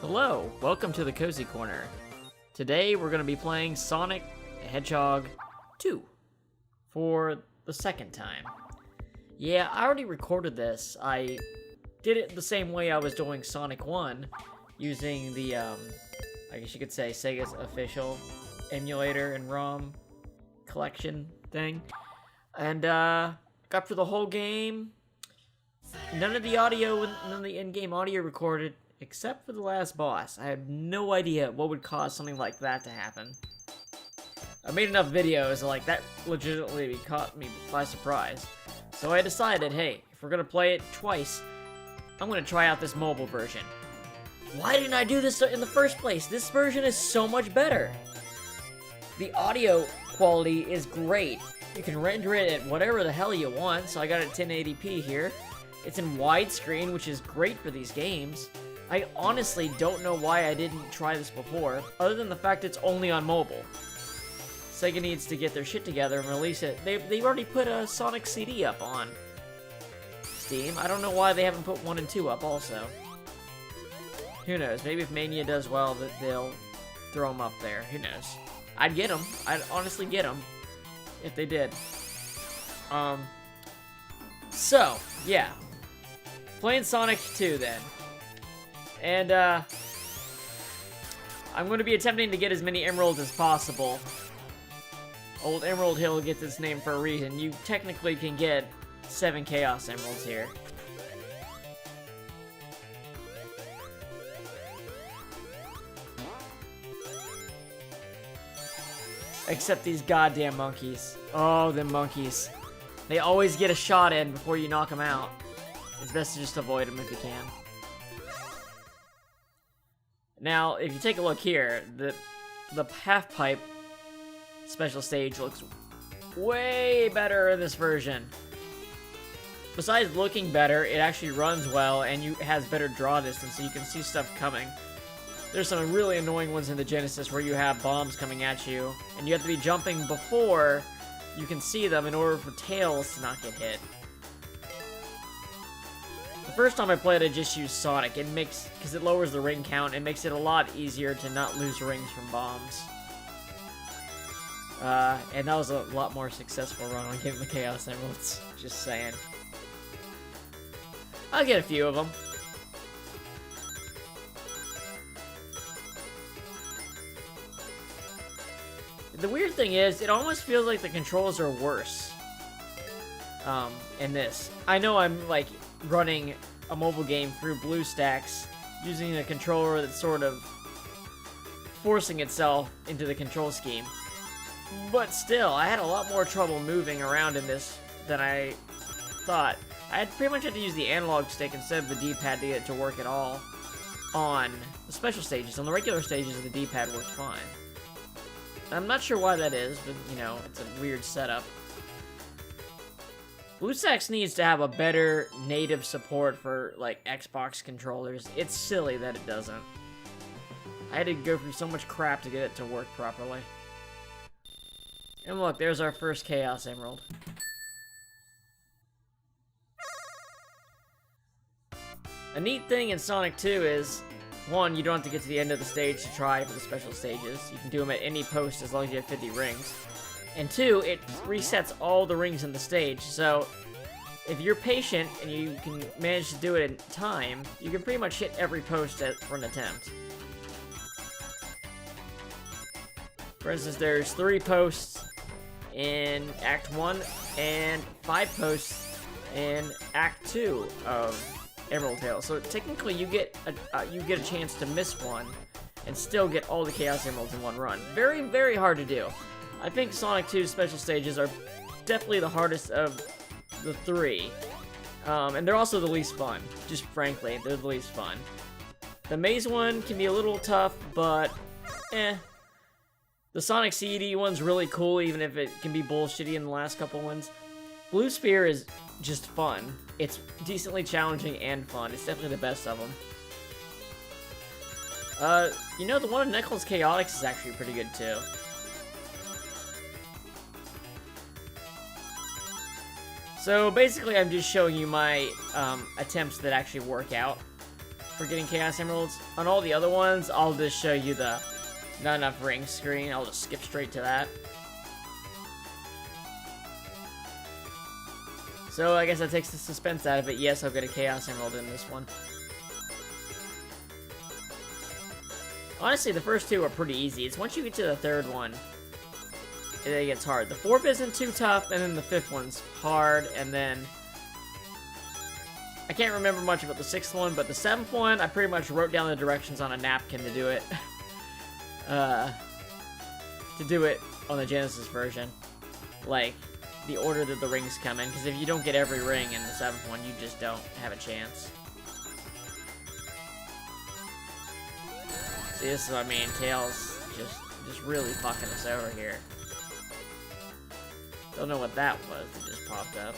Hello, welcome to the Cozy Corner. Today we're going to be playing Sonic the Hedgehog 2 for the second time. Yeah, I already recorded this. I did it the same way I was doing Sonic 1 using the, I guess you could say Sega's official emulator and ROM collection thing. And got through the whole game. None of the audio, none of the in-game audio recorded, except for the last boss. I have no idea what would cause something like that to happen. I made enough videos, like, that legitimately caught me by surprise. So I decided, hey, if we're gonna play it twice, I'm gonna try out this mobile version. Why didn't I do this in the first place? This version is so much better. The audio quality is great. You can render it at whatever the hell you want, so I got it 1080p here. It's in widescreen, which is great for these games. I honestly don't know why I didn't try this before, other than the fact it's only on mobile. Sega needs to get their shit together and release it. They've already put a Sonic CD up on Steam. I don't know why they haven't put 1 and 2 up also. Who knows? Maybe if Mania does well, that they'll throw them up there. Who knows? I'd get them. I'd honestly get them if they did. So, yeah. Playing Sonic 2 then. And, I'm going to be attempting to get as many emeralds as possible. Old Emerald Hill gets its name for a reason. You technically can get 7 Chaos Emeralds here. Except these goddamn monkeys. Oh, them monkeys. They always get a shot in before you knock them out. It's best to just avoid them if you can. Now, if you take a look here, the half-pipe special stage looks way better in this version. Besides looking better, it actually runs well and has better draw distance, so you can see stuff coming. There's some really annoying ones in the Genesis where you have bombs coming at you, and you have to be jumping before you can see them in order for Tails to not get hit. The first time I played, I just used Sonic. Because it lowers the ring count, it makes it a lot easier to not lose rings from bombs. And that was a lot more successful run on getting the Chaos Emeralds. Just saying. I'll get a few of them. The weird thing is, it almost feels like the controls are worse in this. I know I'm, like, running a mobile game through BlueStacks using a controller that's sort of forcing itself into the control scheme. But still, I had a lot more trouble moving around in this than I thought. I pretty much had to use the analog stick instead of the D-pad to get it to work at all on the special stages. On the regular stages, the D-pad worked fine. I'm not sure why that is, but, you know, it's a weird setup. BlueStacks needs to have a better native support for, like, Xbox controllers. It's silly that it doesn't. I had to go through so much crap to get it to work properly. And look, there's our first Chaos Emerald. A neat thing in Sonic 2 is, one, you don't have to get to the end of the stage to try for the special stages. You can do them at any post as long as you have 50 rings. And two, it resets all the rings in the stage, so if you're patient and you can manage to do it in time, you can pretty much hit every post for an attempt. For instance, there's 3 posts in Act 1 and 5 posts in Act 2 of Emerald Hill. So technically, you get a chance to miss one and still get all the Chaos Emeralds in one run. Very, very hard to do. I think Sonic 2's special stages are definitely the hardest of the 3. And they're also the least fun. Just frankly, they're the least fun. The maze one can be a little tough, but eh. The Sonic CD one's really cool, even if it can be bullshitty in the last couple ones. Blue Sphere is just fun. It's decently challenging and fun. It's definitely the best of them. You know, the one in Knuckles Chaotix is actually pretty good, too. So basically, I'm just showing you my attempts that actually work out. for getting Chaos Emeralds. On all the other ones, I'll just show you the not enough ring screen. I'll just skip straight to that. So I guess that takes the suspense out of it. Yes, I'll get a Chaos Emerald in this one. Honestly, the first two are pretty easy. It's once you get to the third one, it gets hard. The fourth isn't too tough, and then the fifth one's hard, and then... I can't remember much about the sixth one, but the seventh one, I pretty much wrote down the directions on a napkin to do it. To do it on the Genesis version. Like, the order that the rings come in, because if you don't get every ring in the seventh one, you just don't have a chance. See, this is what I mean. Tails just really fucking us over here. Don't know what that was that just popped up.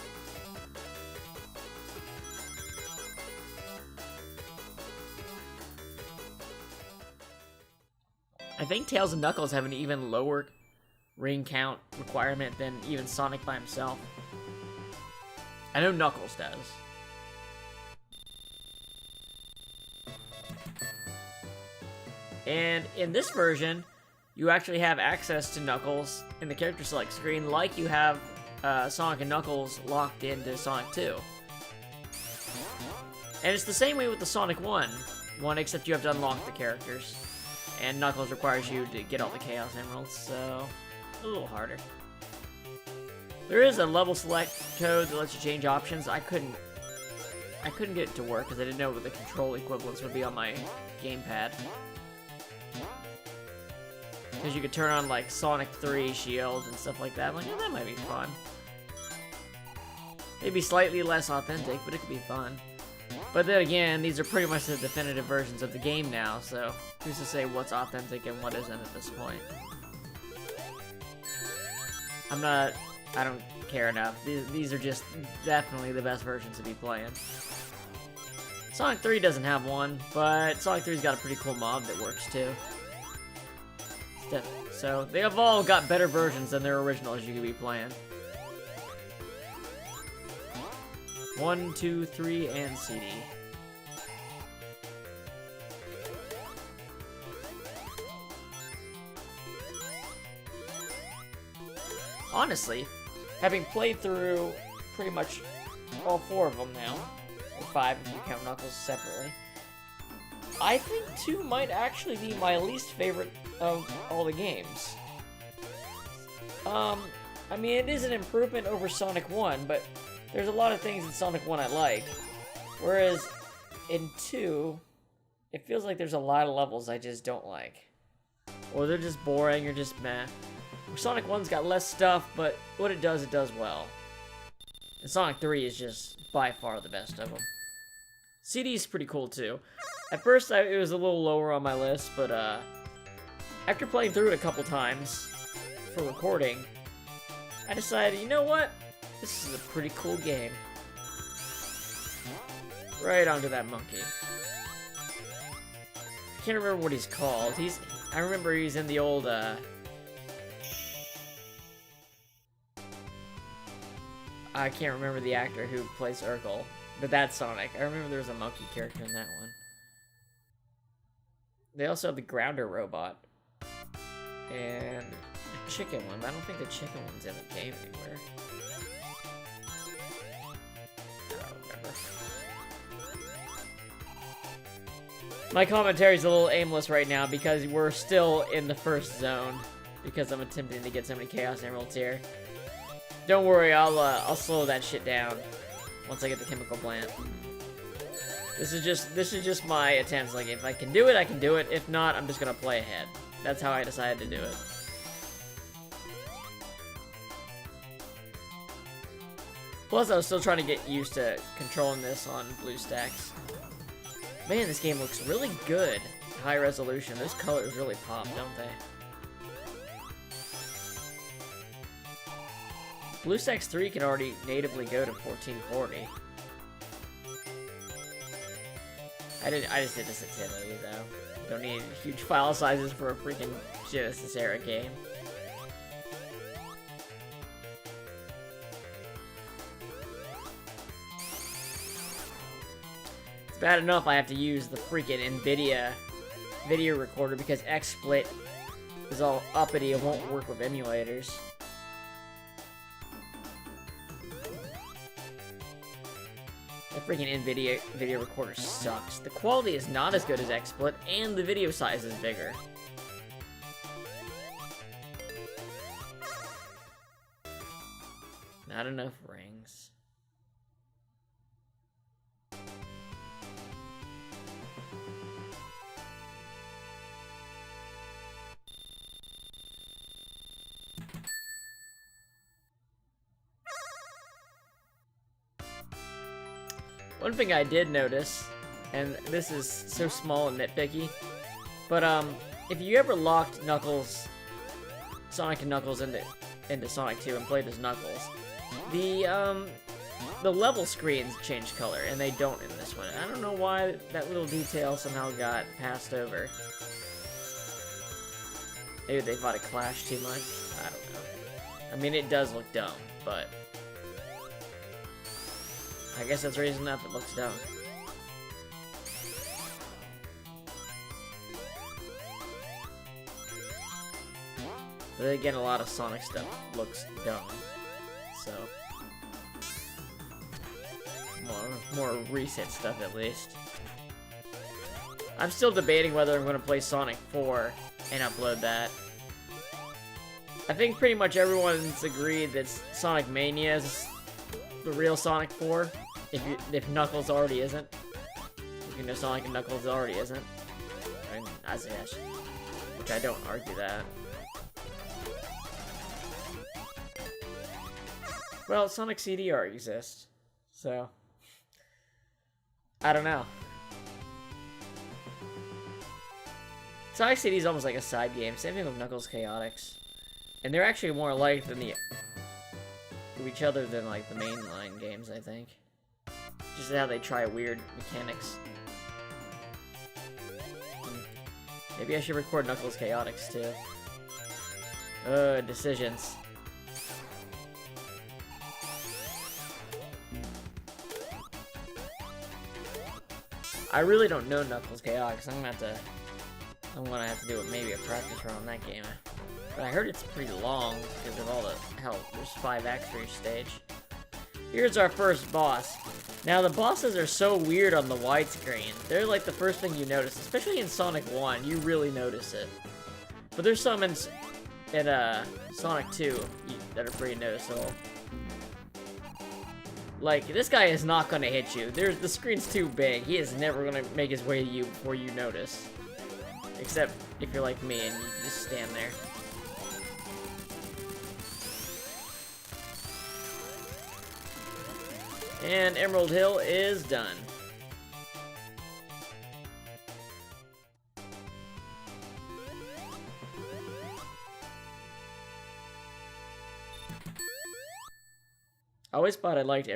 I think Tails and Knuckles have an even lower ring count requirement than even Sonic by himself. I know Knuckles does. And in this version, you actually have access to Knuckles in the character select screen like you have Sonic and Knuckles locked into Sonic 2. And it's the same way with the Sonic 1, except you have to unlock the characters. And Knuckles requires you to get all the Chaos Emeralds, so a little harder. There is a level select code that lets you change options. I couldn't get it to work because I didn't know what the control equivalents would be on my gamepad. Because you could turn on, like, Sonic 3 shields and stuff like that. I'm like, oh, that might be fun. Maybe slightly less authentic, but it could be fun. But then again, these are pretty much the definitive versions of the game now, so who's to say what's authentic and what isn't at this point? I don't care enough. These are just definitely the best versions to be playing. Sonic 3 doesn't have one, but Sonic 3's got a pretty cool mod that works too. So they have all got better versions than their originals you could be playing. 1, 2, 3, and CD. Honestly, having played through pretty much all 4 of them now, or 5 if you count Knuckles separately, I think 2 might actually be my least favorite of all the games. I mean, it is an improvement over Sonic 1, but there's a lot of things in Sonic 1 I like. Whereas in 2, it feels like there's a lot of levels I just don't like. Or they're just boring, or just meh. Sonic 1's got less stuff, but what it does well. And Sonic 3 is just by far the best of them. CD's pretty cool too. At first, it was a little lower on my list, but after playing through it a couple times for recording, I decided, you know what? This is a pretty cool game. Right onto that monkey. I can't remember what he's called. I remember he's in the old, I can't remember the actor who plays Urkel, but that's Sonic. I remember there was a monkey character in that one. They also have the Grounder robot. And a chicken one, but I don't think the chicken one's in the game anywhere. I don't remember. My commentary's a little aimless right now because we're still in the first zone. Because I'm attempting to get so many Chaos Emeralds here. Don't worry, I'll slow that shit down once I get the chemical plant. This is just my attempts. Like, if I can do it, I can do it. If not, I'm just gonna play ahead. That's how I decided to do it. Plus, I was still trying to get used to controlling this on BlueStacks. Man, this game looks really good. High resolution. Those colors really pop, don't they? BlueStacks 3 can already natively go to 1440. I just did this at 1080 though. Don't need huge file sizes for a freaking Genesis era game. It's Bad enough I have to use the freaking NVIDIA video recorder because XSplit is all uppity. It won't work with emulators. The freaking NVIDIA video recorder sucks. The quality is not as good as XSplit, and the video size is bigger. Not enough rings. One thing I did notice, and this is so small and nitpicky, but if you ever locked Knuckles, Sonic and Knuckles into Sonic 2 and played as Knuckles, the level screens change color, and they don't in this one. I don't know why that little detail somehow got passed over. Maybe they thought it clashed too much. I don't know. I mean, it does look dumb, but I guess that's the reason enough it looks dumb. But then again, a lot of Sonic stuff looks dumb. So more recent stuff at least. I'm still debating whether I'm going to play Sonic 4 and upload that. I think pretty much everyone's agreed that Sonic Mania is the real Sonic 4. If Knuckles already isn't. If you know Sonic and Knuckles already isn't. I mean, which I don't argue that. Well, Sonic CD already exists, so I don't know. Sonic CD is almost like a side game. Same thing with Knuckles Chaotix, and they're actually more alike than to each other than like the mainline games, I think. Just how they try weird mechanics. Maybe I should record Knuckles Chaotix too. Decisions. I really don't know Knuckles Chaotix. I'm gonna have to do maybe a practice run on that game. But I heard it's pretty long because of all the hell. There's 5 acts for each stage. Here's our first boss. Now the bosses are so weird on the widescreen. They're like the first thing you notice, especially in Sonic 1. You really notice it. But there's some in Sonic 2 that are pretty noticeable. Like, this guy is not gonna hit you. The screen's too big. He is never gonna make his way to you before you notice. Except if you're like me and you just stand there. And Emerald Hill is done. I always thought I liked